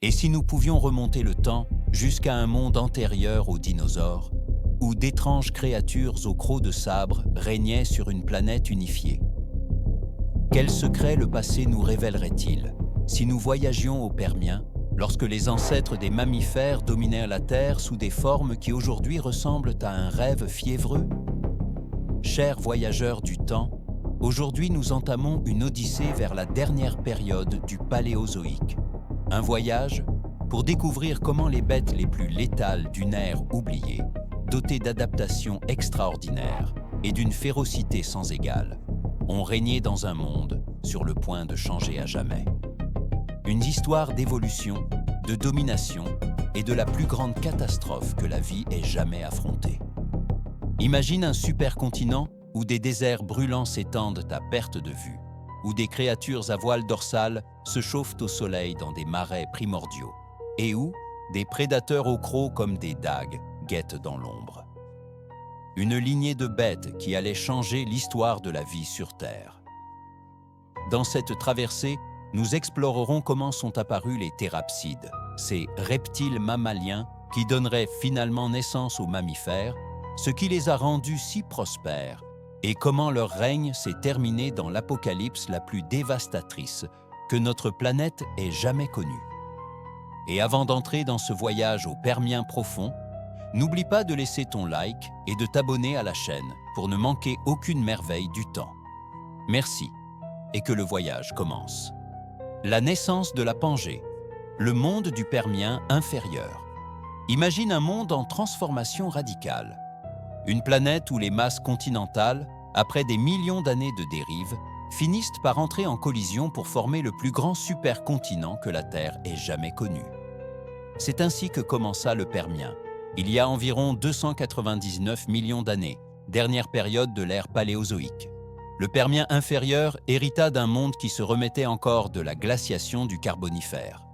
Et si nous pouvions remonter le temps jusqu'à un monde antérieur aux dinosaures, où d'étranges créatures aux crocs de sabre régnaient sur une planète unifiée? Quels secrets le passé nous révélerait-il si nous voyagions au Permien, lorsque les ancêtres des mammifères dominèrent la Terre sous des formes qui aujourd'hui ressemblent à un rêve fiévreux? Chers voyageurs du temps, aujourd'hui nous entamons une odyssée vers la dernière période du Paléozoïque. Un voyage pour découvrir comment les bêtes les plus létales d'une ère oubliée, dotées d'adaptations extraordinaires et d'une férocité sans égale, ont régné dans un monde sur le point de changer à jamais. Une histoire d'évolution, de domination et de la plus grande catastrophe que la vie ait jamais affrontée. Imagine un supercontinent où des déserts brûlants s'étendent à perte de vue, où des créatures à voile dorsal se chauffent au soleil dans des marais primordiaux, et où des prédateurs aux crocs comme des dagues guettent dans l'ombre. Une lignée de bêtes qui allait changer l'histoire de la vie sur Terre. Dans cette traversée, nous explorerons comment sont apparus les thérapsides, ces reptiles mammaliens qui donneraient finalement naissance aux mammifères, ce qui les a rendus si prospères, et comment leur règne s'est terminé dans l'apocalypse la plus dévastatrice que notre planète ait jamais connue. Et avant d'entrer dans ce voyage au Permien profond, n'oublie pas de laisser ton like et de t'abonner à la chaîne pour ne manquer aucune merveille du temps. Merci, et que le voyage commence. La naissance de la Pangée, le monde du Permien inférieur. Imagine un monde en transformation radicale. Une planète où les masses continentales, après des millions d'années de dérive, finissent par entrer en collision pour former le plus grand supercontinent que la Terre ait jamais connu. C'est ainsi que commença le Permien, il y a environ 299 millions d'années, dernière période de l'ère paléozoïque. Le Permien inférieur hérita d'un monde qui se remettait encore de la glaciation du Carbonifère.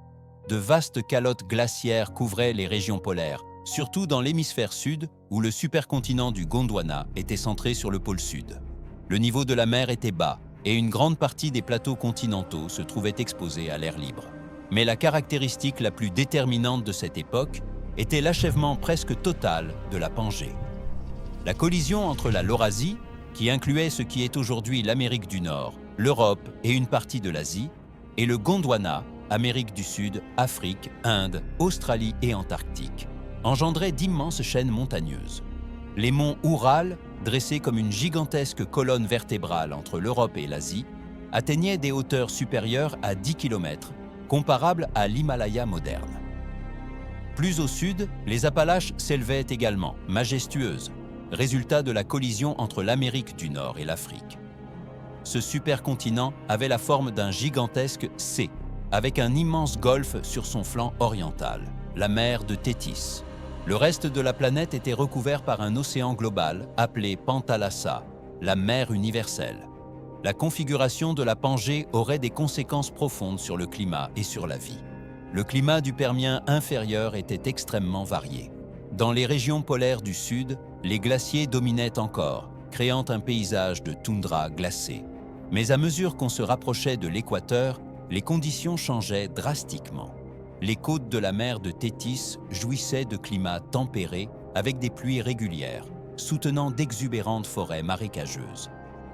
De vastes calottes glaciaires couvraient les régions polaires, surtout dans l'hémisphère sud, où le supercontinent du Gondwana était centré sur le pôle sud. Le niveau de la mer était bas, et une grande partie des plateaux continentaux se trouvaient exposés à l'air libre. Mais la caractéristique la plus déterminante de cette époque était l'achèvement presque total de la Pangée. La collision entre la Laurasie, qui incluait ce qui est aujourd'hui l'Amérique du Nord, l'Europe et une partie de l'Asie, et le Gondwana, Amérique du Sud, Afrique, Inde, Australie et Antarctique, engendrait d'immenses chaînes montagneuses. Les monts Oural, dressés comme une gigantesque colonne vertébrale entre l'Europe et l'Asie, atteignaient des hauteurs supérieures à 10 km, comparables à l'Himalaya moderne. Plus au sud, les Appalaches s'élevaient également, majestueuses, résultat de la collision entre l'Amérique du Nord et l'Afrique. Ce supercontinent avait la forme d'un gigantesque C, avec un immense golfe sur son flanc oriental, la mer de Thétis. Le reste de la planète était recouvert par un océan global appelé Pantalassa, la mer universelle. La configuration de la Pangée aurait des conséquences profondes sur le climat et sur la vie. Le climat du Permien inférieur était extrêmement varié. Dans les régions polaires du sud, les glaciers dominaient encore, créant un paysage de toundra glacée. Mais à mesure qu'on se rapprochait de l'équateur, les conditions changeaient drastiquement. Les côtes de la mer de Thétis jouissaient de climats tempérés avec des pluies régulières, soutenant d'exubérantes forêts marécageuses.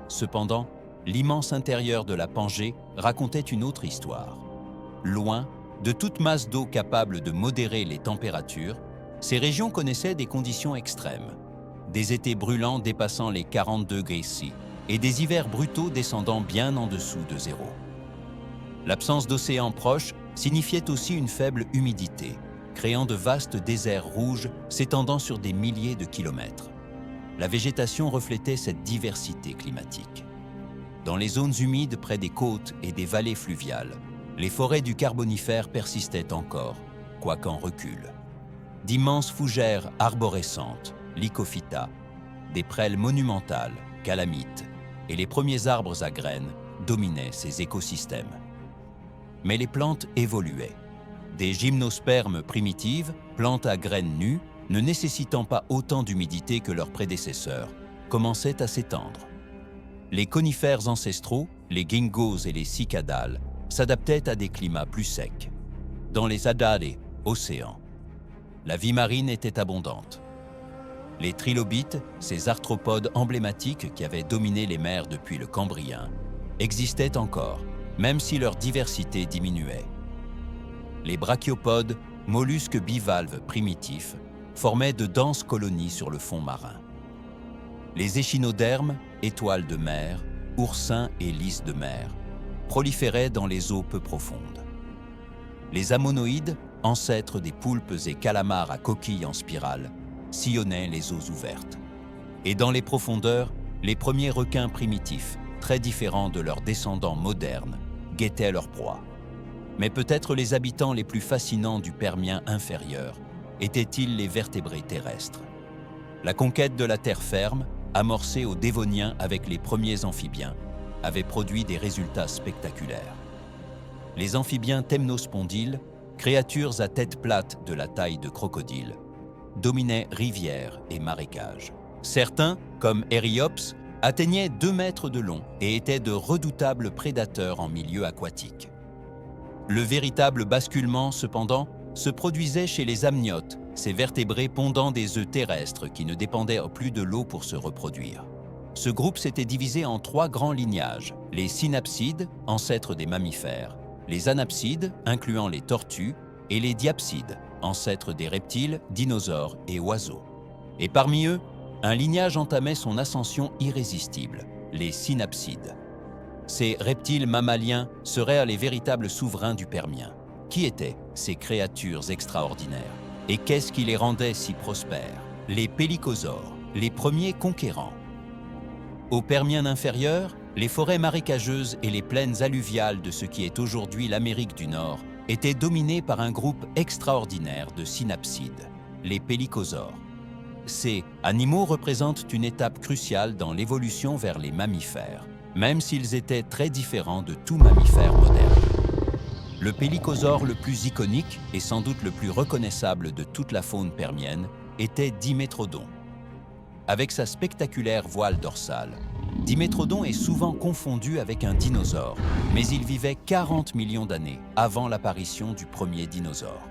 Cependant, l'immense intérieur de la Pangée racontait une autre histoire. Loin de toute masse d'eau capable de modérer les températures, ces régions connaissaient des conditions extrêmes. Des étés brûlants dépassant les 40 degrés C et des hivers brutaux descendant bien en dessous de zéro. L'absence d'océan proche signifiait aussi une faible humidité, créant de vastes déserts rouges s'étendant sur des milliers de kilomètres. La végétation reflétait cette diversité climatique. Dans les zones humides près des côtes et des vallées fluviales, les forêts du Carbonifère persistaient encore, quoique en recul. D'immenses fougères arborescentes, Lycophyta, des prêles monumentales, Calamites, et les premiers arbres à graines dominaient ces écosystèmes. Mais les plantes évoluaient. Des gymnospermes primitives, plantes à graines nues, ne nécessitant pas autant d'humidité que leurs prédécesseurs, commençaient à s'étendre. Les conifères ancestraux, les ginkgos et les cycadales, s'adaptaient à des climats plus secs. dans les Adare, océans. La vie marine était abondante. Les trilobites, ces arthropodes emblématiques qui avaient dominé les mers depuis le Cambrien, existaient encore, même si leur diversité diminuait. Les brachiopodes, mollusques bivalves primitifs, formaient de denses colonies sur le fond marin. Les échinodermes, étoiles de mer, oursins et lys de mer, proliféraient dans les eaux peu profondes. Les ammonoïdes, ancêtres des poulpes et calamars à coquilles en spirale, sillonnaient les eaux ouvertes. Et dans les profondeurs, les premiers requins primitifs, très différents de leurs descendants modernes, guettaient leur proie. Mais peut-être les habitants les plus fascinants du Permien inférieur étaient-ils les vertébrés terrestres. La conquête de la terre ferme, amorcée au Dévonien avec les premiers amphibiens, avait produit des résultats spectaculaires. Les amphibiens temnospondyles, créatures à tête plate de la taille de crocodile, dominaient rivières et marécages. Certains, comme Eriops, atteignaient 2 mètres de long et étaient de redoutables prédateurs en milieu aquatique. Le véritable basculement, cependant, se produisait chez les amniotes, ces vertébrés pondant des œufs terrestres qui ne dépendaient plus de l'eau pour se reproduire. Ce groupe s'était divisé en 3 grands lignages, les synapsides, ancêtres des mammifères, les anapsides, incluant les tortues, et les diapsides, ancêtres des reptiles, dinosaures et oiseaux. Et parmi eux, un lignage entamait son ascension irrésistible, les synapsides. Ces reptiles mammaliens seraient les véritables souverains du Permien. Qui étaient ces créatures extraordinaires? Et qu'est-ce qui les rendait si prospères? Les pélicosaures, les premiers conquérants. Au Permien inférieur, les forêts marécageuses et les plaines alluviales de ce qui est aujourd'hui l'Amérique du Nord étaient dominées par un groupe extraordinaire de synapsides, les pélicosaures. Ces animaux représentent une étape cruciale dans l'évolution vers les mammifères, même s'ils étaient très différents de tout mammifère moderne. Le pélicosaure le plus iconique et sans doute le plus reconnaissable de toute la faune permienne était Dimétrodon. Avec sa spectaculaire voile dorsale, Dimétrodon est souvent confondu avec un dinosaure, mais il vivait 40 millions d'années avant l'apparition du premier dinosaure.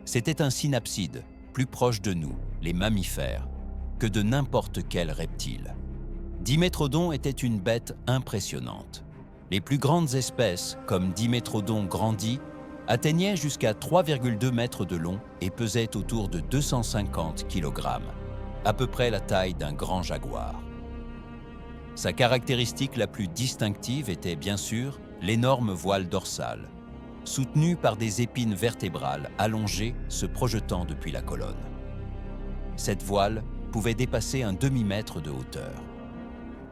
C'était un synapside, plus proche de nous, les mammifères, que de n'importe quel reptile. Dimétrodon était une bête impressionnante. Les plus grandes espèces, comme Dimétrodon grandi, atteignaient jusqu'à 3,2 mètres de long et pesaient autour de 250 kg, à peu près la taille d'un grand jaguar. Sa caractéristique la plus distinctive était bien sûr l'énorme voile dorsale, soutenue par des épines vertébrales allongées se projetant depuis la colonne. Cette voile pouvait dépasser un demi-mètre de hauteur.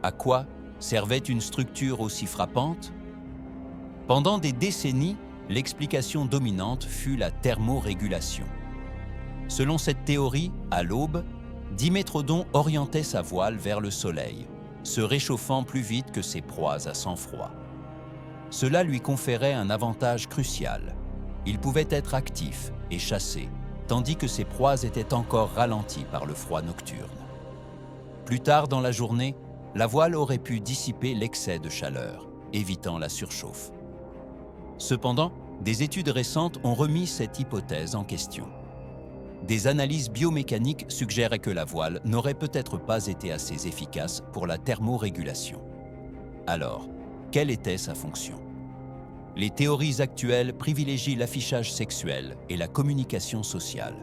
À quoi servait une structure aussi frappante? Pendant des décennies, l'explication dominante fut la thermorégulation. Selon cette théorie, à l'aube, Dimétrodon orientait sa voile vers le soleil, se réchauffant plus vite que ses proies à sang-froid. Cela lui conférait un avantage crucial. Il pouvait être actif et chasser, tandis que ses proies étaient encore ralenties par le froid nocturne. Plus tard dans la journée, la voile aurait pu dissiper l'excès de chaleur, évitant la surchauffe. Cependant, des études récentes ont remis cette hypothèse en question. Des analyses biomécaniques suggéraient que la voile n'aurait peut-être pas été assez efficace pour la thermorégulation. Alors, quelle était sa fonction? Les théories actuelles privilégient l'affichage sexuel et la communication sociale.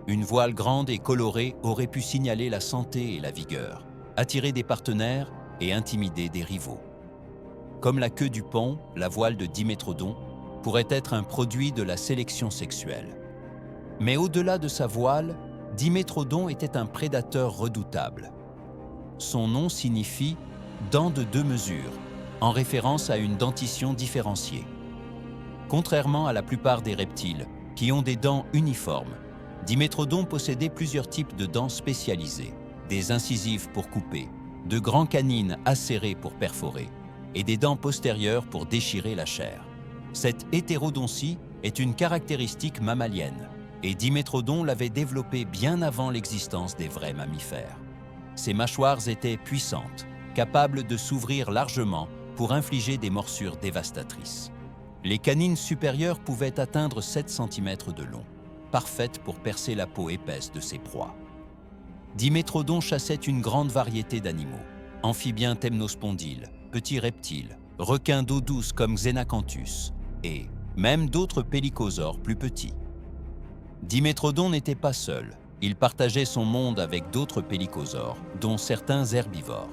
Une voile grande et colorée aurait pu signaler la santé et la vigueur, attirer des partenaires et intimider des rivaux. Comme la queue du pont, la voile de Dimétrodon pourrait être un produit de la sélection sexuelle. Mais au-delà de sa voile, Dimétrodon était un prédateur redoutable. Son nom signifie « dent de 2 mesures », en référence à une dentition différenciée. Contrairement à la plupart des reptiles, qui ont des dents uniformes, Dimétrodon possédait plusieurs types de dents spécialisées, des incisives pour couper, de grands canines acérés pour perforer, et des dents postérieures pour déchirer la chair. Cette hétérodontie est une caractéristique mammalienne, et Dimétrodon l'avait développée bien avant l'existence des vrais mammifères. Ses mâchoires étaient puissantes, capables de s'ouvrir largement pour infliger des morsures dévastatrices. Les canines supérieures pouvaient atteindre 7 cm de long, parfaites pour percer la peau épaisse de ses proies. Dimétrodon chassait une grande variété d'animaux, amphibiens temnospondyles, petits reptiles, requins d'eau douce comme Xenacanthus, et même d'autres pélycosaures plus petits. Dimétrodon n'était pas seul, il partageait son monde avec d'autres pélycosaures, dont certains herbivores.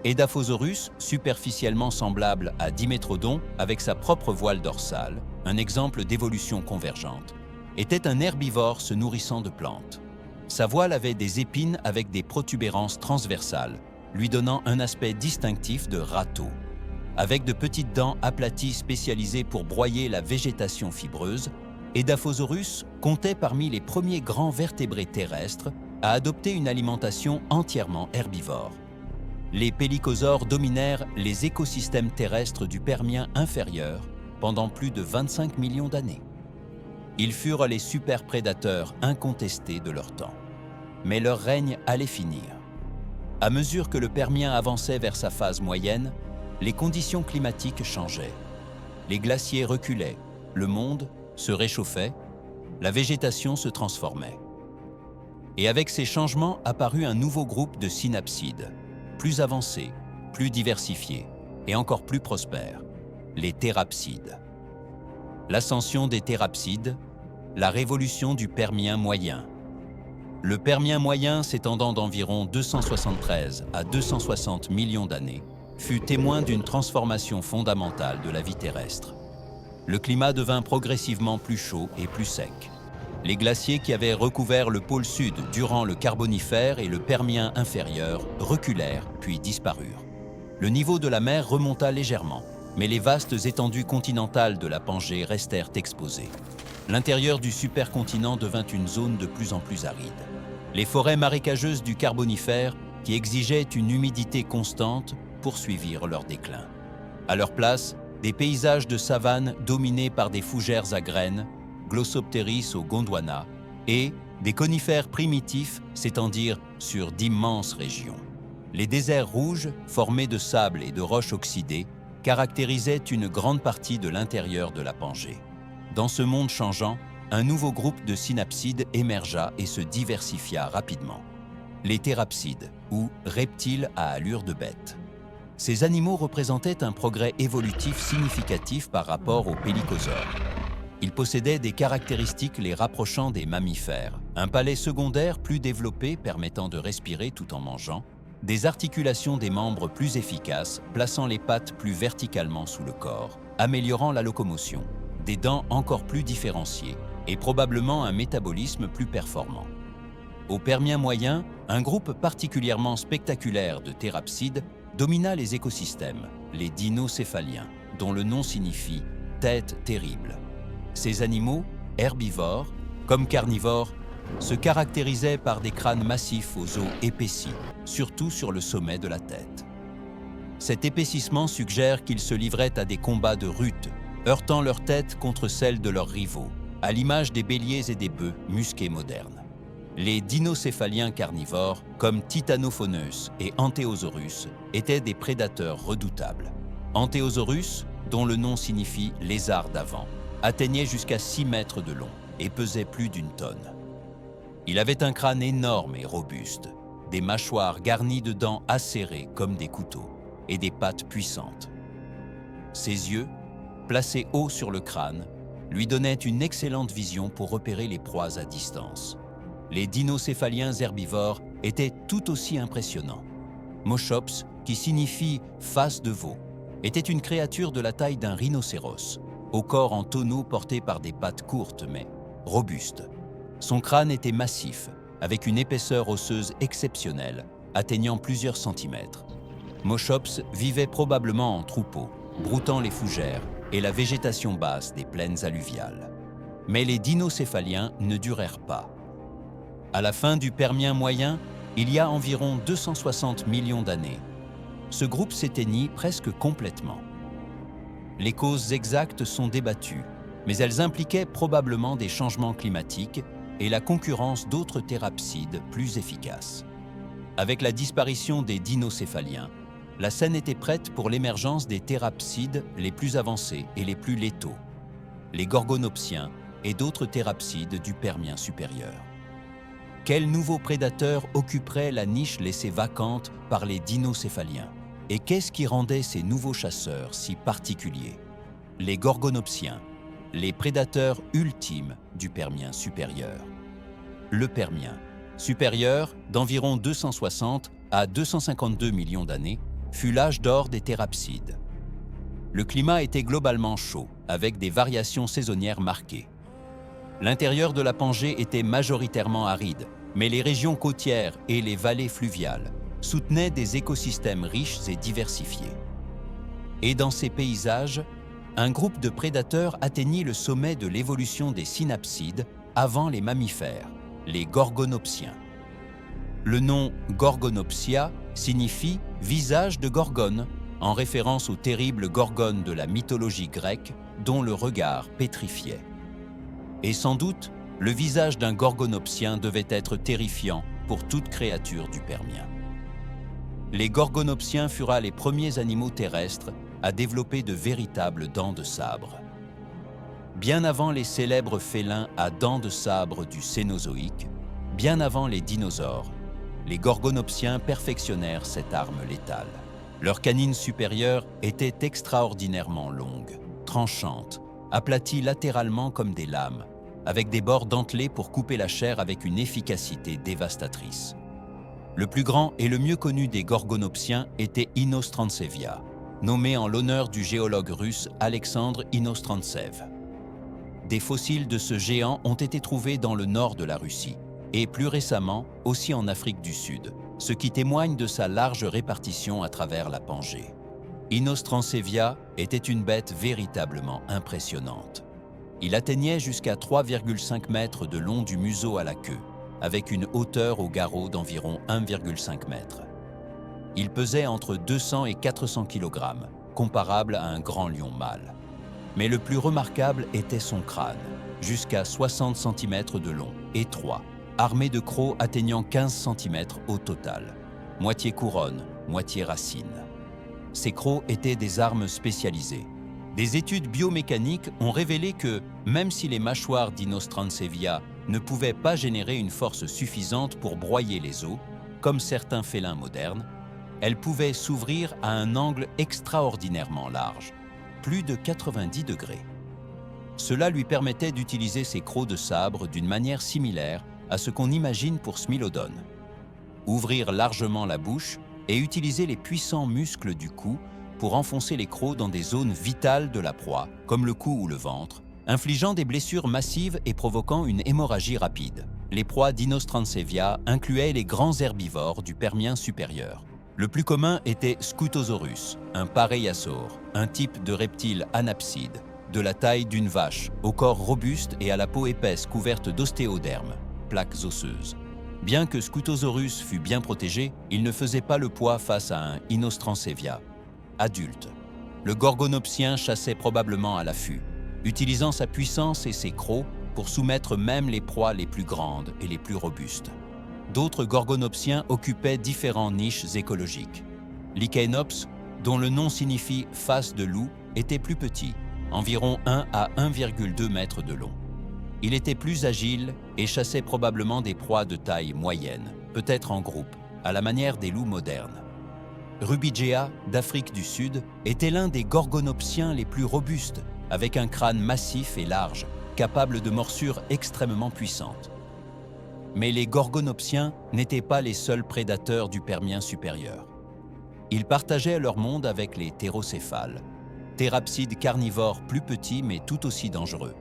Edaphosaurus, superficiellement semblable à Dimétrodon avec sa propre voile dorsale, un exemple d'évolution convergente, était un herbivore se nourrissant de plantes. Sa voile avait des épines avec des protubérances transversales, lui donnant un aspect distinctif de râteau. Avec de petites dents aplaties spécialisées pour broyer la végétation fibreuse, Edaphosaurus comptait parmi les premiers grands vertébrés terrestres à adopter une alimentation entièrement herbivore. Les pélycosaures dominèrent les écosystèmes terrestres du Permien inférieur pendant plus de 25 millions d'années. Ils furent les superprédateurs incontestés de leur temps. Mais leur règne allait finir. À mesure que le Permien avançait vers sa phase moyenne, les conditions climatiques changeaient. Les glaciers reculaient, le monde se réchauffait, la végétation se transformait. Et avec ces changements apparut un nouveau groupe de synapsides, plus avancés, plus diversifiés et encore plus prospères, les thérapsides. L'ascension des thérapsides, la révolution du Permien moyen. Le Permien moyen, s'étendant d'environ 273 à 260 millions d'années, fut témoin d'une transformation fondamentale de la vie terrestre. Le climat devint progressivement plus chaud et plus sec. Les glaciers qui avaient recouvert le pôle sud durant le Carbonifère et le Permien inférieur reculèrent puis disparurent. Le niveau de la mer remonta légèrement, mais les vastes étendues continentales de la Pangée restèrent exposées. L'intérieur du supercontinent devint une zone de plus en plus aride. Les forêts marécageuses du Carbonifère, qui exigeaient une humidité constante, poursuivirent leur déclin. À leur place, des paysages de savane dominés par des fougères à graines, Glossopteris au Gondwana, et des conifères primitifs s'étendirent sur d'immenses régions. Les déserts rouges, formés de sable et de roches oxydées, caractérisaient une grande partie de l'intérieur de la Pangée. Dans ce monde changeant, un nouveau groupe de synapsides émergea et se diversifia rapidement. Les thérapsides, ou reptiles à allure de bête. Ces animaux représentaient un progrès évolutif significatif par rapport aux pélycosaures. Ils possédaient des caractéristiques les rapprochant des mammifères, un palais secondaire plus développé permettant de respirer tout en mangeant, des articulations des membres plus efficaces plaçant les pattes plus verticalement sous le corps, améliorant la locomotion, des dents encore plus différenciées et probablement un métabolisme plus performant. Au Permien moyen, un groupe particulièrement spectaculaire de thérapsides domina les écosystèmes, les dinocéphaliens, dont le nom signifie « tête terrible ». Ces animaux, herbivores comme carnivores, se caractérisaient par des crânes massifs aux os épaissis, surtout sur le sommet de la tête. Cet épaississement suggère qu'ils se livraient à des combats de rut, heurtant leur tête contre celle de leurs rivaux, à l'image des béliers et des bœufs musqués modernes. Les dinocéphaliens carnivores, comme Titanophonus et Antéosaurus, étaient des prédateurs redoutables. Antéosaurus, dont le nom signifie « lézard d'avant », atteignait jusqu'à 6 mètres de long et pesait plus d'1 tonne. Il avait un crâne énorme et robuste, des mâchoires garnies de dents acérées comme des couteaux et des pattes puissantes. Ses yeux, placés haut sur le crâne, lui donnaient une excellente vision pour repérer les proies à distance. Les dinocéphaliens herbivores étaient tout aussi impressionnants. Moschops, qui signifie « face de veau », était une créature de la taille d'un rhinocéros, au corps en tonneau porté par des pattes courtes mais robustes. Son crâne était massif, avec une épaisseur osseuse exceptionnelle, atteignant plusieurs centimètres. Moschops vivait probablement en troupeau, broutant les fougères et la végétation basse des plaines alluviales. Mais les dinocéphaliens ne durèrent pas. À la fin du Permien moyen, il y a environ 260 millions d'années, ce groupe s'éteignit presque complètement. Les causes exactes sont débattues, mais elles impliquaient probablement des changements climatiques et la concurrence d'autres thérapsides plus efficaces. Avec la disparition des dinocéphaliens, la scène était prête pour l'émergence des thérapsides les plus avancés et les plus létaux, les gorgonopsiens et d'autres thérapsides du Permien supérieur. Quel nouveau prédateur occuperait la niche laissée vacante par les dinocéphaliens? Et qu'est-ce qui rendait ces nouveaux chasseurs si particuliers? Les gorgonopsiens, les prédateurs ultimes du Permien supérieur. Le Permien supérieur, d'environ 260 à 252 millions d'années, fut l'âge d'or des thérapsides. Le climat était globalement chaud, avec des variations saisonnières marquées. L'intérieur de la Pangée était majoritairement aride, mais les régions côtières et les vallées fluviales soutenaient des écosystèmes riches et diversifiés. Et dans ces paysages, un groupe de prédateurs atteignit le sommet de l'évolution des synapsides avant les mammifères, les gorgonopsiens. Le nom Gorgonopsia signifie « visage de Gorgone », en référence aux terribles gorgones de la mythologie grecque dont le regard pétrifiait. Et sans doute, le visage d'un gorgonopsien devait être terrifiant pour toute créature du Permien. Les gorgonopsiens furent les premiers animaux terrestres à développer de véritables dents de sabre. Bien avant les célèbres félins à dents de sabre du Cénozoïque, bien avant les dinosaures, les gorgonopsiens perfectionnèrent cette arme létale. Leurs canines supérieures étaient extraordinairement longues, tranchantes, aplaties latéralement comme des lames, avec des bords dentelés pour couper la chair avec une efficacité dévastatrice. Le plus grand et le mieux connu des gorgonopsiens était Inostransevia, nommé en l'honneur du géologue russe Alexandre Inostrantsev. Des fossiles de ce géant ont été trouvés dans le nord de la Russie, et plus récemment aussi en Afrique du Sud, ce qui témoigne de sa large répartition à travers la Pangée. Inostransevia était une bête véritablement impressionnante. Il atteignait jusqu'à 3,5 mètres de long du museau à la queue, avec une hauteur au garrot d'environ 1,5 mètre. Il pesait entre 200 et 400 kg, comparable à un grand lion mâle. Mais le plus remarquable était son crâne, jusqu'à 60 cm de long, étroit, armé de crocs atteignant 15 cm au total, moitié couronne, moitié racine. Ces crocs étaient des armes spécialisées. Des études biomécaniques ont révélé que, même si les mâchoires d'Inostransevia ne pouvaient pas générer une force suffisante pour broyer les os, comme certains félins modernes, elles pouvaient s'ouvrir à un angle extraordinairement large, plus de 90 degrés. Cela lui permettait d'utiliser ses crocs de sabre d'une manière similaire à ce qu'on imagine pour Smilodon. Ouvrir largement la bouche et utiliser les puissants muscles du cou pour enfoncer les crocs dans des zones vitales de la proie, comme le cou ou le ventre, infligeant des blessures massives et provoquant une hémorragie rapide. Les proies d'Inostransevia incluaient les grands herbivores du Permien supérieur. Le plus commun était Scutosaurus, un pareiasaure, un type de reptile anapside, de la taille d'une vache, au corps robuste et à la peau épaisse couverte d'ostéodermes, plaques osseuses. Bien que Scutosaurus fût bien protégé, il ne faisait pas le poids face à un Inostransevia. Adulte, le gorgonopsien chassait probablement à l'affût, utilisant sa puissance et ses crocs pour soumettre même les proies les plus grandes et les plus robustes. D'autres gorgonopsiens occupaient différentes niches écologiques. Lycaenops, dont le nom signifie « face de loup », était plus petit, environ 1 à 1,2 mètres de long. Il était plus agile et chassait probablement des proies de taille moyenne, peut-être en groupe, à la manière des loups modernes. Rubigea, d'Afrique du Sud, était l'un des gorgonopsiens les plus robustes, avec un crâne massif et large, capable de morsures extrêmement puissantes. Mais les gorgonopsiens n'étaient pas les seuls prédateurs du Permien supérieur. Ils partageaient leur monde avec les thérocéphales, thérapsides carnivores plus petits mais tout aussi dangereux,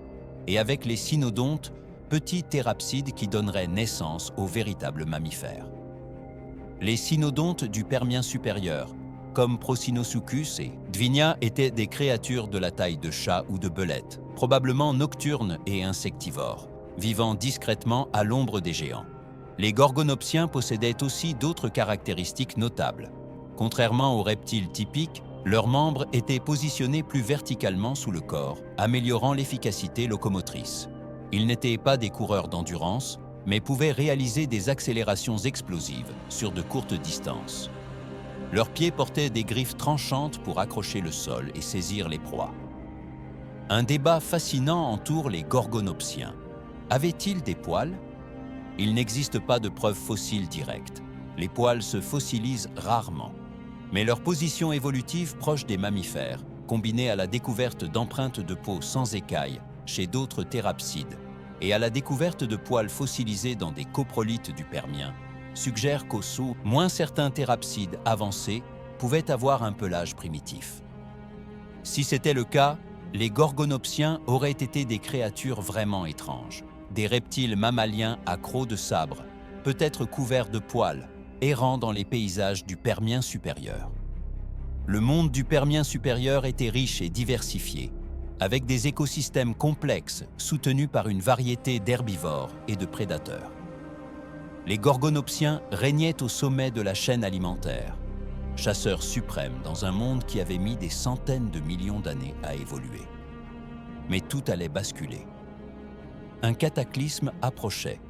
et avec les cynodontes, petits thérapsides qui donneraient naissance aux véritables mammifères. Les cynodontes du Permien supérieur, comme Procinosuchus et Dvinia, étaient des créatures de la taille de chat ou de belette, probablement nocturnes et insectivores, vivant discrètement à l'ombre des géants. Les gorgonopsiens possédaient aussi d'autres caractéristiques notables. Contrairement aux reptiles typiques, leurs membres étaient positionnés plus verticalement sous le corps, améliorant l'efficacité locomotrice. Ils n'étaient pas des coureurs d'endurance, mais pouvaient réaliser des accélérations explosives sur de courtes distances. Leurs pieds portaient des griffes tranchantes pour accrocher le sol et saisir les proies. Un débat fascinant entoure les gorgonopsiens. Avaient-ils des poils? Il n'existe pas de preuves fossiles directes. Les poils se fossilisent rarement. Mais leur position évolutive proche des mammifères, combinée à la découverte d'empreintes de peau sans écailles chez d'autres thérapsides et à la découverte de poils fossilisés dans des coprolites du Permien, suggère qu'au moins certains thérapsides avancés pouvaient avoir un pelage primitif. Si c'était le cas, les gorgonopsiens auraient été des créatures vraiment étranges, des reptiles mammaliens à crocs de sabre, peut-être couverts de poils, errant dans les paysages du Permien supérieur. Le monde du Permien supérieur était riche et diversifié, avec des écosystèmes complexes soutenus par une variété d'herbivores et de prédateurs. Les gorgonopsiens régnaient au sommet de la chaîne alimentaire, chasseurs suprêmes dans un monde qui avait mis des centaines de millions d'années à évoluer. Mais tout allait basculer. Un cataclysme approchait,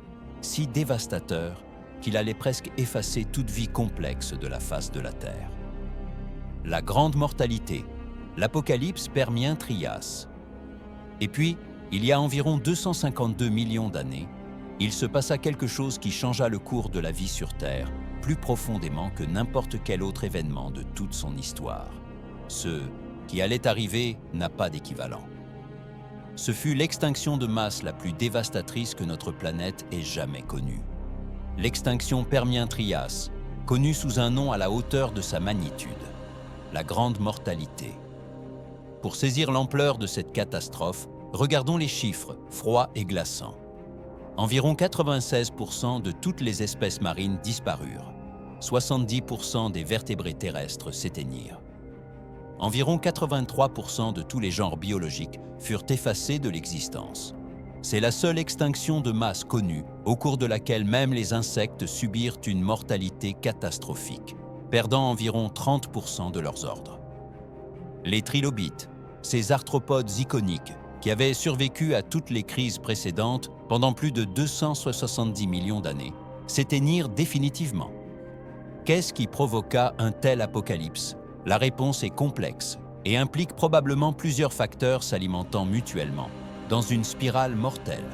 si dévastateur qu'il allait presque effacer toute vie complexe de la face de la Terre. La grande mortalité, l'apocalypse Permien-Trias. Et puis, il y a environ 252 millions d'années, il se passa quelque chose qui changea le cours de la vie sur Terre, plus profondément que n'importe quel autre événement de toute son histoire. Ce qui allait arriver n'a pas d'équivalent. Ce fut l'extinction de masse la plus dévastatrice que notre planète ait jamais connue. L'extinction Permien-Trias, connue sous un nom à la hauteur de sa magnitude, la grande mortalité. Pour saisir l'ampleur de cette catastrophe, regardons les chiffres, froids et glaçants. Environ 96% de toutes les espèces marines disparurent. 70% des vertébrés terrestres s'éteignirent. Environ 83% de tous les genres biologiques furent effacés de l'existence. C'est la seule extinction de masse connue, au cours de laquelle même les insectes subirent une mortalité catastrophique, perdant environ 30% de leurs ordres. Les trilobites, ces arthropodes iconiques qui avaient survécu à toutes les crises précédentes pendant plus de 270 millions d'années, s'éteignirent définitivement. Qu'est-ce qui provoqua un tel apocalypse? La réponse est complexe et implique probablement plusieurs facteurs s'alimentant mutuellement, dans une spirale mortelle.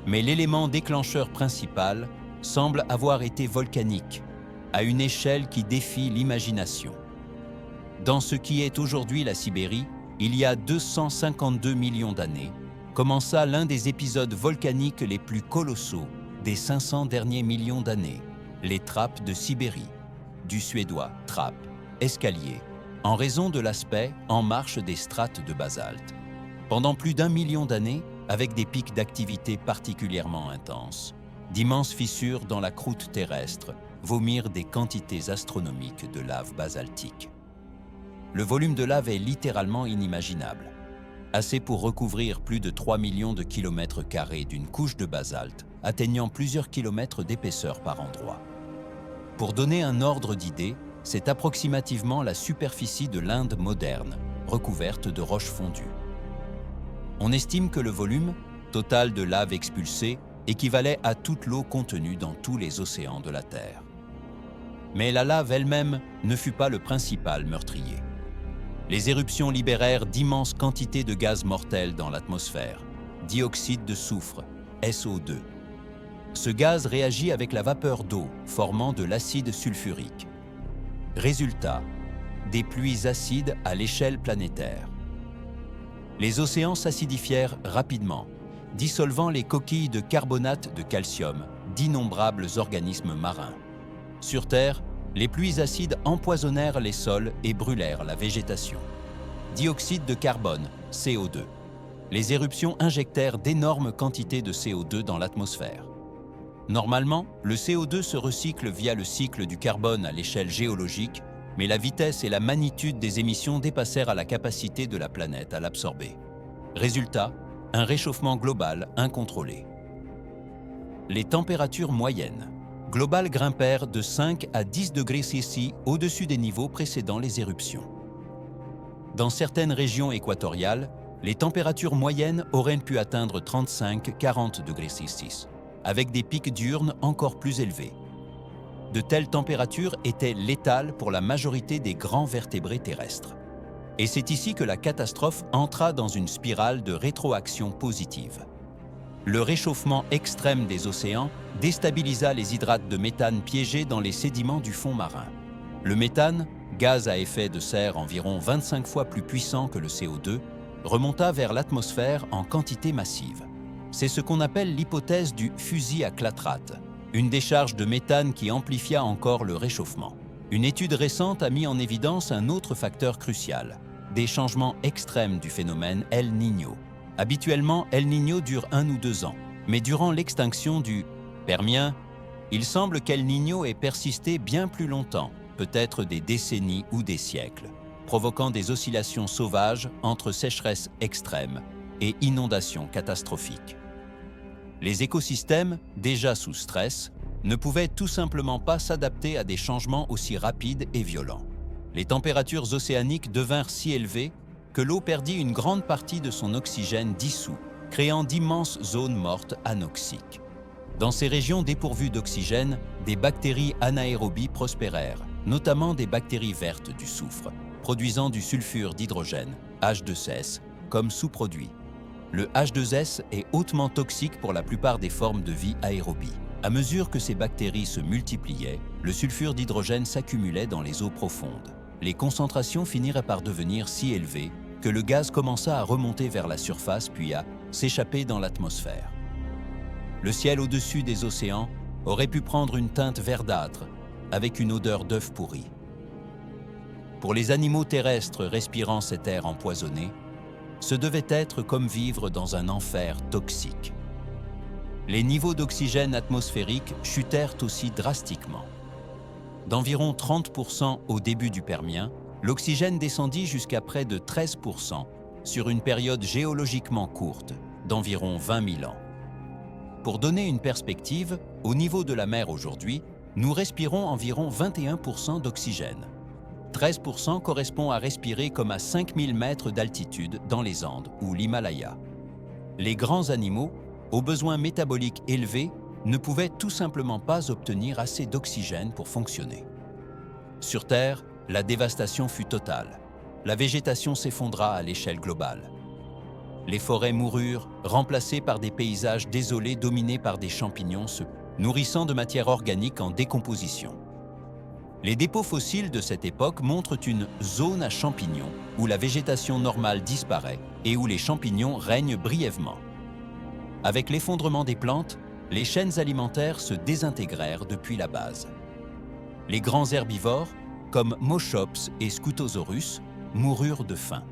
Mais l'élément déclencheur principal semble avoir été volcanique, à une échelle qui défie l'imagination. Dans ce qui est aujourd'hui la Sibérie, il y a 252 millions d'années, commença l'un des épisodes volcaniques les plus colossaux des 500 derniers millions d'années, les trappes de Sibérie, du suédois trappe, escalier, en raison de l'aspect en marche des strates de basalte. Pendant plus d'1 million d'années, avec des pics d'activité particulièrement intenses, d'immenses fissures dans la croûte terrestre vomirent des quantités astronomiques de lave basaltique. Le volume de lave est littéralement inimaginable, assez pour recouvrir plus de 3 millions de kilomètres carrés d'une couche de basalte, atteignant plusieurs kilomètres d'épaisseur par endroit. Pour donner un ordre d'idée, c'est approximativement la superficie de l'Inde moderne, recouverte de roches fondues. On estime que le volume total de lave expulsée équivalait à toute l'eau contenue dans tous les océans de la Terre. Mais la lave elle-même ne fut pas le principal meurtrier. Les éruptions libérèrent d'immenses quantités de gaz mortels dans l'atmosphère, dioxyde de soufre, SO2. Ce gaz réagit avec la vapeur d'eau, formant de l'acide sulfurique. Résultat, des pluies acides à l'échelle planétaire. Les océans s'acidifièrent rapidement, dissolvant les coquilles de carbonate de calcium d'innombrables organismes marins. Sur Terre, les pluies acides empoisonnèrent les sols et brûlèrent la végétation. Dioxyde de carbone, CO2. Les éruptions injectèrent d'énormes quantités de CO2 dans l'atmosphère. Normalement, le CO2 se recycle via le cycle du carbone à l'échelle géologique, mais la vitesse et la magnitude des émissions dépassèrent à la capacité de la planète à l'absorber. Résultat, un réchauffement global incontrôlé. Les températures moyennes globales grimpèrent de 5 à 10 degrés Celsius au-dessus des niveaux précédant les éruptions. Dans certaines régions équatoriales, les températures moyennes auraient pu atteindre 35-40 degrés Celsius, avec des pics diurnes encore plus élevés. de telles températures étaient létales pour la majorité des grands vertébrés terrestres. Et c'est ici que la catastrophe entra dans une spirale de rétroaction positive. Le réchauffement extrême des océans déstabilisa les hydrates de méthane piégés dans les sédiments du fond marin. Le méthane, gaz à effet de serre environ 25 fois plus puissant que le CO2, remonta vers l'atmosphère en quantité massive. C'est ce qu'on appelle l'hypothèse du fusil à clatrate, une décharge de méthane qui amplifia encore le réchauffement. Une étude récente a mis en évidence un autre facteur crucial, des changements extrêmes du phénomène El Niño. Habituellement, El Niño dure 1 ou 2 ans, mais durant l'extinction du Permien, il semble qu'El Niño ait persisté bien plus longtemps, peut-être des décennies ou des siècles, provoquant des oscillations sauvages entre sécheresse extrême et inondations catastrophiques. Les écosystèmes, déjà sous stress, ne pouvaient tout simplement pas s'adapter à des changements aussi rapides et violents. Les températures océaniques devinrent si élevées que l'eau perdit une grande partie de son oxygène dissous, créant d'immenses zones mortes anoxiques. Dans ces régions dépourvues d'oxygène, des bactéries anaérobies prospérèrent, notamment des bactéries vertes du soufre, produisant du sulfure d'hydrogène, H2S, comme sous-produit. Le H2S est hautement toxique pour la plupart des formes de vie aérobie. À mesure que ces bactéries se multipliaient, le sulfure d'hydrogène s'accumulait dans les eaux profondes. Les concentrations finiraient par devenir si élevées que le gaz commença à remonter vers la surface puis à s'échapper dans l'atmosphère. Le ciel au-dessus des océans aurait pu prendre une teinte verdâtre avec une odeur d'œuf pourri. Pour les animaux terrestres respirant cet air empoisonné, ce devait être comme vivre dans un enfer toxique. Les niveaux d'oxygène atmosphérique chutèrent aussi drastiquement. D'environ 30% au début du Permien, l'oxygène descendit jusqu'à près de 13% sur une période géologiquement courte, d'environ 20 000 ans. Pour donner une perspective, au niveau de la mer aujourd'hui, nous respirons environ 21% d'oxygène. 13% correspond à respirer comme à 5000 mètres d'altitude dans les Andes ou l'Himalaya. Les grands animaux, aux besoins métaboliques élevés, ne pouvaient tout simplement pas obtenir assez d'oxygène pour fonctionner. Sur Terre, la dévastation fut totale. La végétation s'effondra à l'échelle globale. Les forêts moururent, remplacées par des paysages désolés dominés par des champignons se nourrissant de matière organique en décomposition. Les dépôts fossiles de cette époque montrent une zone à champignons où la végétation normale disparaît et où les champignons règnent brièvement. Avec l'effondrement des plantes, les chaînes alimentaires se désintégrèrent depuis la base. Les grands herbivores, comme Mochops et Scutosaurus, moururent de faim.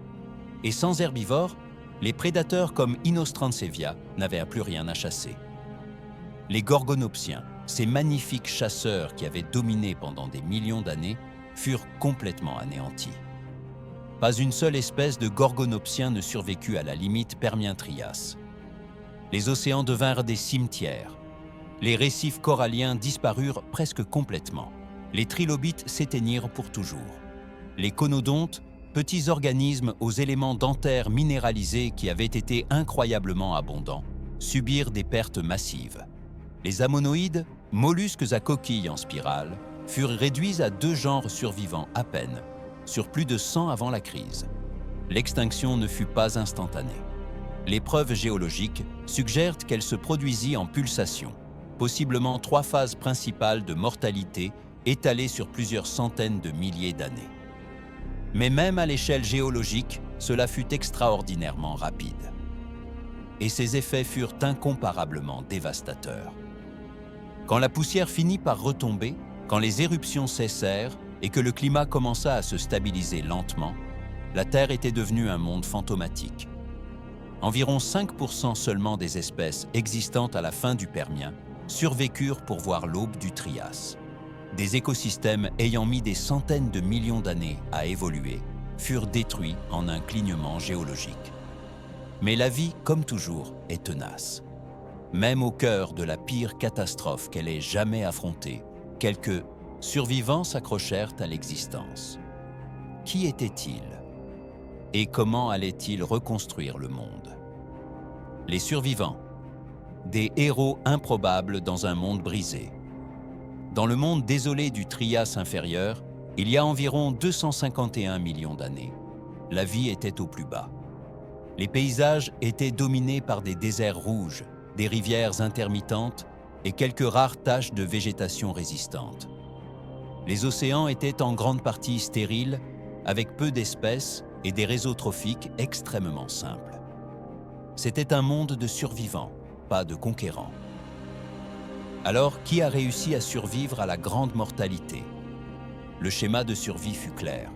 Et sans herbivores, les prédateurs comme Inostrancevia n'avaient plus rien à chasser. Les gorgonopsiens, ces magnifiques chasseurs qui avaient dominé pendant des millions d'années, furent complètement anéantis. Pas une seule espèce de gorgonopsien ne survécut à la limite Permien-Trias. Les océans devinrent des cimetières. Les récifs coralliens disparurent presque complètement. Les trilobites s'éteignirent pour toujours. Les conodontes, petits organismes aux éléments dentaires minéralisés qui avaient été incroyablement abondants, subirent des pertes massives. Les ammonoïdes, mollusques à coquilles en spirale, furent réduits à 2 genres survivants à peine, sur plus de 100 avant la crise. L'extinction ne fut pas instantanée. Les preuves géologiques suggèrent qu'elle se produisit en pulsations, possiblement 3 phases principales de mortalité étalées sur plusieurs centaines de milliers d'années. Mais même à l'échelle géologique, cela fut extraordinairement rapide. Et ses effets furent incomparablement dévastateurs. Quand la poussière finit par retomber, quand les éruptions cessèrent et que le climat commença à se stabiliser lentement, la Terre était devenue un monde fantomatique. Environ 5% seulement des espèces existantes à la fin du Permien survécurent pour voir l'aube du Trias. Des écosystèmes ayant mis des centaines de millions d'années à évoluer furent détruits en un clignement géologique. Mais la vie, comme toujours, est tenace. Même au cœur de la pire catastrophe qu'elle ait jamais affrontée, quelques survivants s'accrochèrent à l'existence. Qui étaient-ils? Et comment allaient-ils reconstruire le monde? Les survivants, des héros improbables dans un monde brisé. Dans le monde désolé du Trias inférieur, il y a environ 251 millions d'années, la vie était au plus bas. Les paysages étaient dominés par des déserts rouges, des rivières intermittentes et quelques rares taches de végétation résistante. Les océans étaient en grande partie stériles, avec peu d'espèces et des réseaux trophiques extrêmement simples. C'était un monde de survivants, pas de conquérants. Alors, qui a réussi à survivre à la grande mortalité? Le schéma de survie fut clair.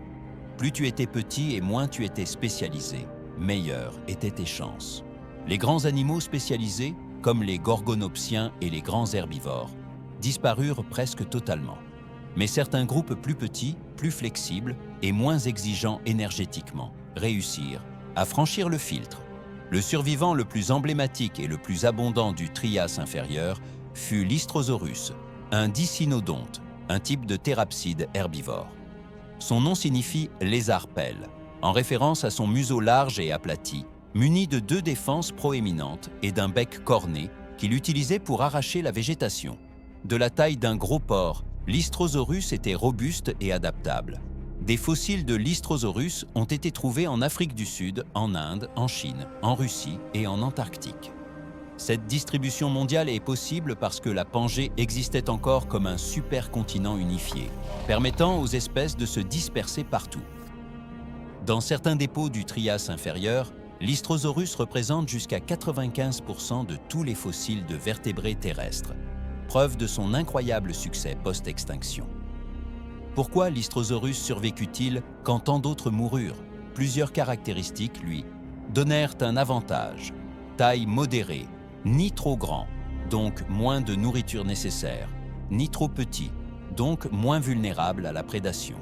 Plus tu étais petit et moins tu étais spécialisé, meilleures étaient tes chances. Les grands animaux spécialisés, comme les gorgonopsiens et les grands herbivores, disparurent presque totalement. Mais certains groupes plus petits, plus flexibles et moins exigeants énergétiquement réussirent à franchir le filtre. Le survivant le plus emblématique et le plus abondant du Trias inférieur fut l'Istrosaurus, un dicynodonte, un type de thérapside herbivore. Son nom signifie « lézard-pelle », en référence à son museau large et aplati, muni de 2 défenses proéminentes et d'un bec corné qu'il utilisait pour arracher la végétation. De la taille d'un gros porc, l'Istrosaurus était robuste et adaptable. Des fossiles de l'Istrosaurus ont été trouvés en Afrique du Sud, en Inde, en Chine, en Russie et en Antarctique. Cette distribution mondiale est possible parce que la Pangée existait encore comme un supercontinent unifié, permettant aux espèces de se disperser partout. Dans certains dépôts du Trias inférieur, l'Istrosaurus représente jusqu'à 95% de tous les fossiles de vertébrés terrestres, preuve de son incroyable succès post-extinction. Pourquoi l'Istrosaurus survécut-il quand tant d'autres moururent? Plusieurs caractéristiques, lui, donnèrent un avantage. Taille modérée, ni trop grand, donc moins de nourriture nécessaire, ni trop petit, donc moins vulnérable à la prédation.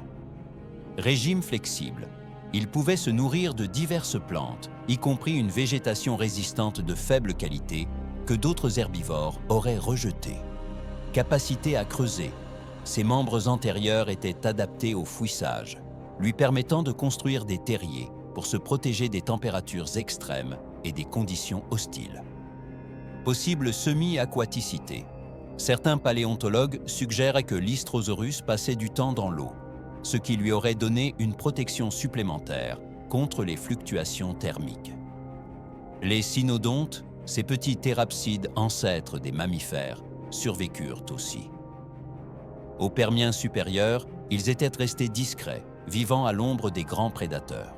Régime flexible. Il pouvait se nourrir de diverses plantes, y compris une végétation résistante de faible qualité que d'autres herbivores auraient rejetée. Capacité à creuser. Ses membres antérieurs étaient adaptés au fouissage, lui permettant de construire des terriers pour se protéger des températures extrêmes et des conditions hostiles. Possible semi-aquaticité. Certains paléontologues suggèrent que l'Istrosaurus passait du temps dans l'eau, ce qui lui aurait donné une protection supplémentaire contre les fluctuations thermiques. Les cynodontes, ces petits thérapsides ancêtres des mammifères, survécurent aussi. Au Permien supérieur, ils étaient restés discrets, vivant à l'ombre des grands prédateurs.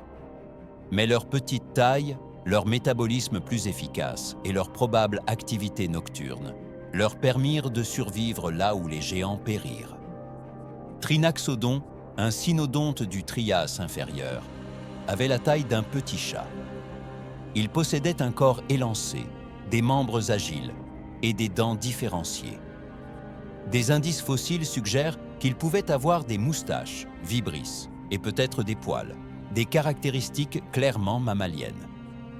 Mais leur petite taille, leur métabolisme plus efficace et leur probable activité nocturne leur permirent de survivre là où les géants périrent. Trinaxodon, un cynodonte du Trias inférieur, avait la taille d'un petit chat. Il possédait un corps élancé, des membres agiles et des dents différenciées. Des indices fossiles suggèrent qu'il pouvait avoir des moustaches, vibrisses et peut-être des poils, des caractéristiques clairement mammaliennes.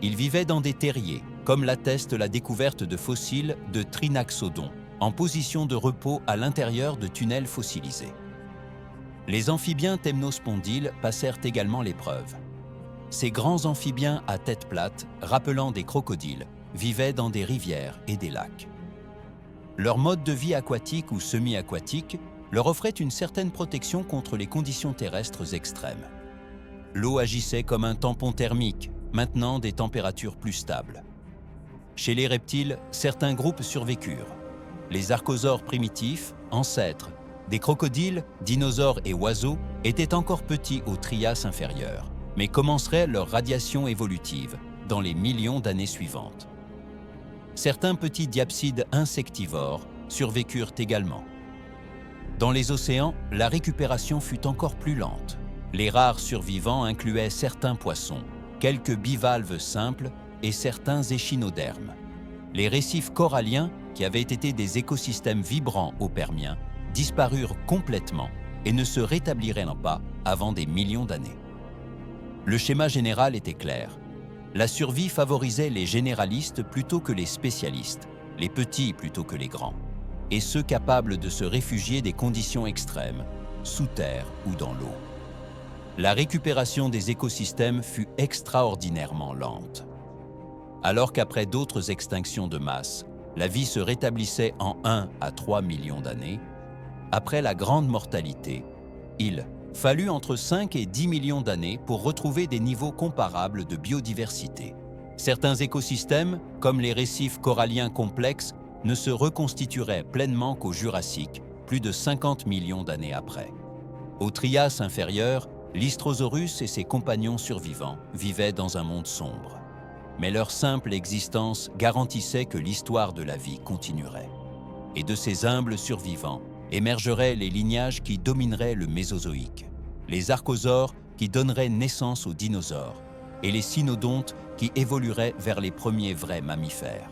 Il vivait dans des terriers, comme l'atteste la découverte de fossiles de Trinaxodon, en position de repos à l'intérieur de tunnels fossilisés. Les amphibiens temnospondyles passèrent également l'épreuve. Ces grands amphibiens à tête plate, rappelant des crocodiles, vivaient dans des rivières et des lacs. Leur mode de vie aquatique ou semi-aquatique leur offrait une certaine protection contre les conditions terrestres extrêmes. L'eau agissait comme un tampon thermique, maintenant des températures plus stables. Chez les reptiles, certains groupes survécurent. Les archosaures primitifs, ancêtres des crocodiles, dinosaures et oiseaux, étaient encore petits au Trias inférieur, mais commenceraient leur radiation évolutive dans les millions d'années suivantes. Certains petits diapsides insectivores survécurent également. Dans les océans, la récupération fut encore plus lente. Les rares survivants incluaient certains poissons, quelques bivalves simples et certains échinodermes. Les récifs coralliens, qui avaient été des écosystèmes vibrants au Permien, disparurent complètement et ne se rétabliraient pas avant des millions d'années. Le schéma général était clair. La survie favorisait les généralistes plutôt que les spécialistes, les petits plutôt que les grands, et ceux capables de se réfugier des conditions extrêmes, sous terre ou dans l'eau. La récupération des écosystèmes fut extraordinairement lente. Alors qu'après d'autres extinctions de masse, la vie se rétablissait en 1 à 3 millions d'années, après la grande mortalité, il fallut entre 5 et 10 millions d'années pour retrouver des niveaux comparables de biodiversité. Certains écosystèmes, comme les récifs coralliens complexes, ne se reconstitueraient pleinement qu'au Jurassique, plus de 50 millions d'années après. Au Trias inférieur, l'Hystrosaurus et ses compagnons survivants vivaient dans un monde sombre. Mais leur simple existence garantissait que l'histoire de la vie continuerait. Et de ces humbles survivants émergeraient les lignages qui domineraient le Mésozoïque, les archosaures qui donneraient naissance aux dinosaures, et les cynodontes qui évolueraient vers les premiers vrais mammifères.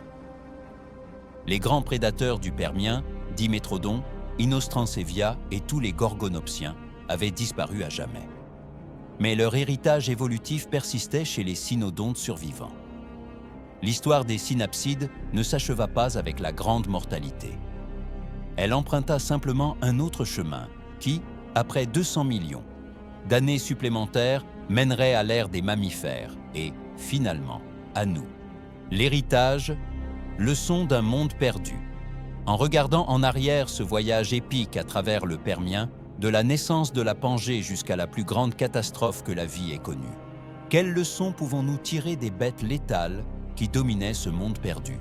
Les grands prédateurs du Permien, Dimétrodon, Inostrancevia et tous les gorgonopsiens avaient disparu à jamais. Mais leur héritage évolutif persistait chez les cynodontes survivants. L'histoire des synapsides ne s'acheva pas avec la grande mortalité. Elle emprunta simplement un autre chemin qui, après 200 millions d'années supplémentaires, mènerait à l'ère des mammifères et, finalement, à nous. L'héritage, leçon d'un monde perdu. En regardant en arrière ce voyage épique à travers le Permien, de la naissance de la Pangée jusqu'à la plus grande catastrophe que la vie ait connue, quelles leçons pouvons-nous tirer des bêtes létales qui dominaient ce monde perdu?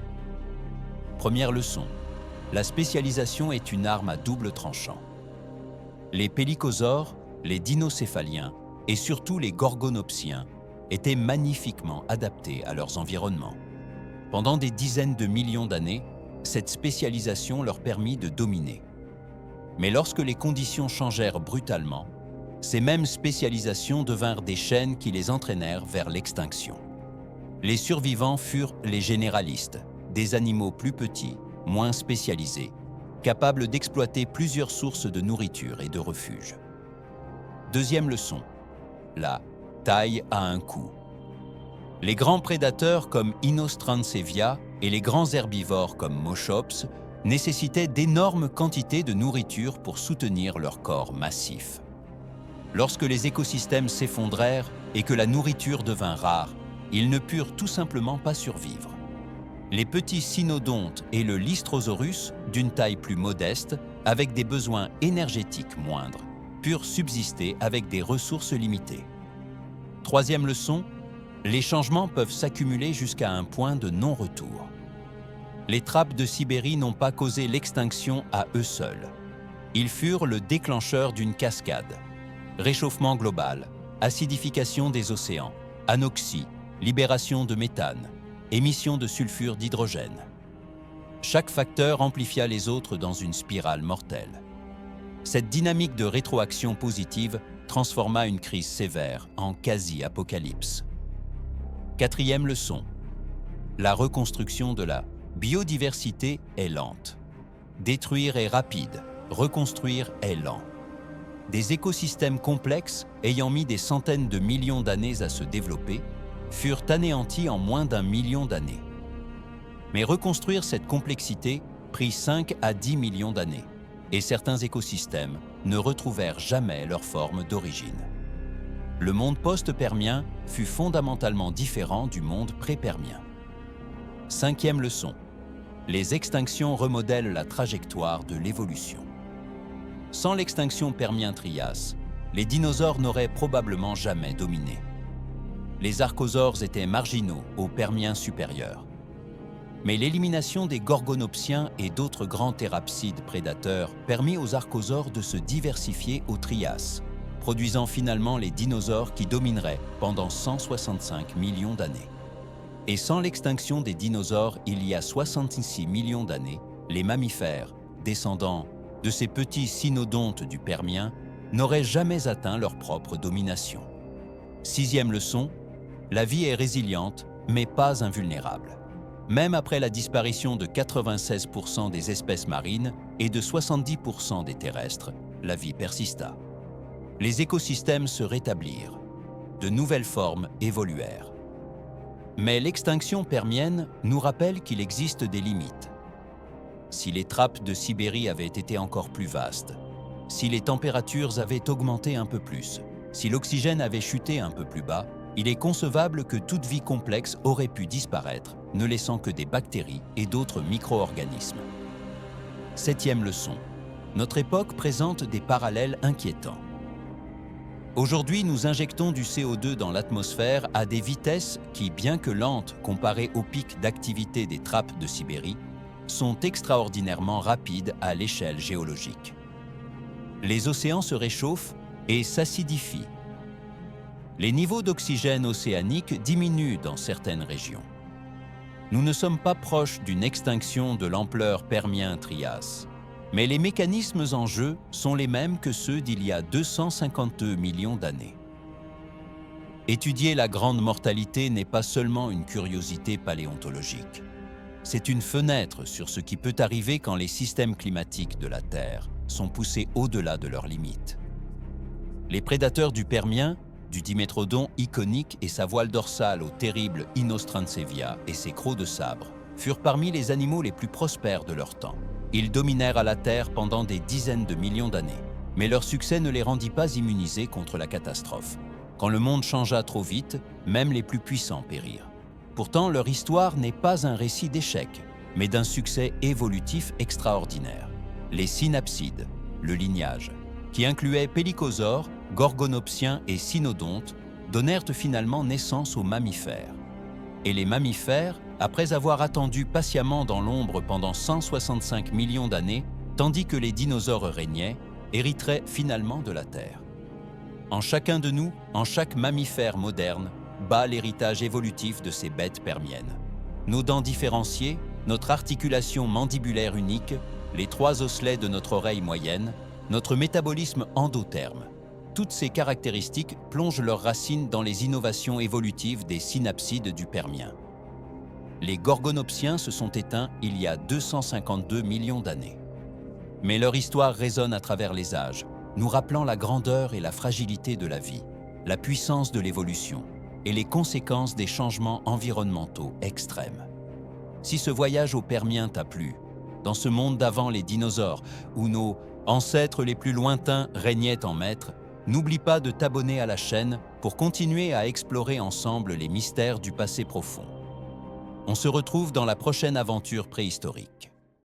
Première leçon, la spécialisation est une arme à double tranchant. Les pélycosaures, les dinocéphaliens et surtout les gorgonopsiens étaient magnifiquement adaptés à leurs environnements. Pendant des dizaines de millions d'années, cette spécialisation leur permit de dominer. Mais lorsque les conditions changèrent brutalement, ces mêmes spécialisations devinrent des chaînes qui les entraînèrent vers l'extinction. Les survivants furent les généralistes, des animaux plus petits, moins spécialisés, capables d'exploiter plusieurs sources de nourriture et de refuge. Deuxième leçon, la taille a un coût. Les grands prédateurs comme Inostrancevia et les grands herbivores comme Moschops nécessitaient d'énormes quantités de nourriture pour soutenir leur corps massif. Lorsque les écosystèmes s'effondrèrent et que la nourriture devint rare, ils ne purent tout simplement pas survivre. Les petits cynodontes et le Lystrosaurus, d'une taille plus modeste, avec des besoins énergétiques moindres, purent subsister avec des ressources limitées. Troisième leçon, les changements peuvent s'accumuler jusqu'à un point de non-retour. Les trappes de Sibérie n'ont pas causé l'extinction à eux seuls. Ils furent le déclencheur d'une cascade. Réchauffement global, acidification des océans, anoxie, libération de méthane, émission de sulfure d'hydrogène. Chaque facteur amplifia les autres dans une spirale mortelle. Cette dynamique de rétroaction positive transforma une crise sévère en quasi-apocalypse. Quatrième leçon, la reconstruction de la biodiversité est lente. Détruire est rapide, reconstruire est lent. Des écosystèmes complexes, ayant mis des centaines de millions d'années à se développer, furent anéantis en moins d'1 million d'années. Mais reconstruire cette complexité prit 5 à 10 millions d'années, et certains écosystèmes ne retrouvèrent jamais leur forme d'origine. Le monde post-permien fut fondamentalement différent du monde pré-permien. Cinquième leçon, les extinctions remodèlent la trajectoire de l'évolution. Sans l'extinction Permien-Trias, les dinosaures n'auraient probablement jamais dominé. Les archosaures étaient marginaux au Permien supérieur. Mais l'élimination des gorgonopsiens et d'autres grands thérapsides prédateurs permit aux archosaures de se diversifier au Trias, produisant finalement les dinosaures qui domineraient pendant 165 millions d'années. Et sans l'extinction des dinosaures il y a 66 millions d'années, les mammifères, descendants de ces petits cynodontes du Permien, n'auraient jamais atteint leur propre domination. Sixième leçon, la vie est résiliente, mais pas invulnérable. Même après la disparition de 96% des espèces marines et de 70% des terrestres, la vie persista. Les écosystèmes se rétablirent. De nouvelles formes évoluèrent. Mais l'extinction permienne nous rappelle qu'il existe des limites. Si les trappes de Sibérie avaient été encore plus vastes, si les températures avaient augmenté un peu plus, si l'oxygène avait chuté un peu plus bas, il est concevable que toute vie complexe aurait pu disparaître, ne laissant que des bactéries et d'autres micro-organismes. Septième leçon. notre époque présente des parallèles inquiétants. Aujourd'hui, nous injectons du CO2 dans l'atmosphère à des vitesses qui, bien que lentes comparées au pic d'activité des trappes de Sibérie, sont extraordinairement rapides à l'échelle géologique. Les océans se réchauffent et s'acidifient. Les niveaux d'oxygène océanique diminuent dans certaines régions. Nous ne sommes pas proches d'une extinction de l'ampleur Permien-Trias, mais les mécanismes en jeu sont les mêmes que ceux d'il y a 252 millions d'années. Étudier la grande mortalité n'est pas seulement une curiosité paléontologique. C'est une fenêtre sur ce qui peut arriver quand les systèmes climatiques de la Terre sont poussés au-delà de leurs limites. Les prédateurs du Permien, du Dimétrodon iconique et sa voile dorsale au terrible Inostrancevia et ses crocs de sabre, furent parmi les animaux les plus prospères de leur temps. Ils dominèrent à la Terre pendant des dizaines de millions d'années, mais leur succès ne les rendit pas immunisés contre la catastrophe. Quand le monde changea trop vite, même les plus puissants périrent. Pourtant, leur histoire n'est pas un récit d'échec, mais d'un succès évolutif extraordinaire. Les synapsides, le lignage, qui incluait pélycosaures, gorgonopsiens et cynodontes, donnèrent finalement naissance aux mammifères. Et les mammifères, après avoir attendu patiemment dans l'ombre pendant 165 millions d'années, tandis que les dinosaures régnaient, hériteraient finalement de la Terre. En chacun de nous, en chaque mammifère moderne, bat l'héritage évolutif de ces bêtes permiennes. Nos dents différenciées, notre articulation mandibulaire unique, les 3 osselets de notre oreille moyenne, notre métabolisme endotherme. Toutes ces caractéristiques plongent leurs racines dans les innovations évolutives des synapsides du Permien. Les gorgonopsiens se sont éteints il y a 252 millions d'années. Mais leur histoire résonne à travers les âges, nous rappelant la grandeur et la fragilité de la vie, la puissance de l'évolution et les conséquences des changements environnementaux extrêmes. Si ce voyage au Permien t'a plu, dans ce monde d'avant les dinosaures, où nos ancêtres les plus lointains régnaient en maîtres, n'oublie pas de t'abonner à la chaîne pour continuer à explorer ensemble les mystères du passé profond. On se retrouve dans la prochaine aventure préhistorique.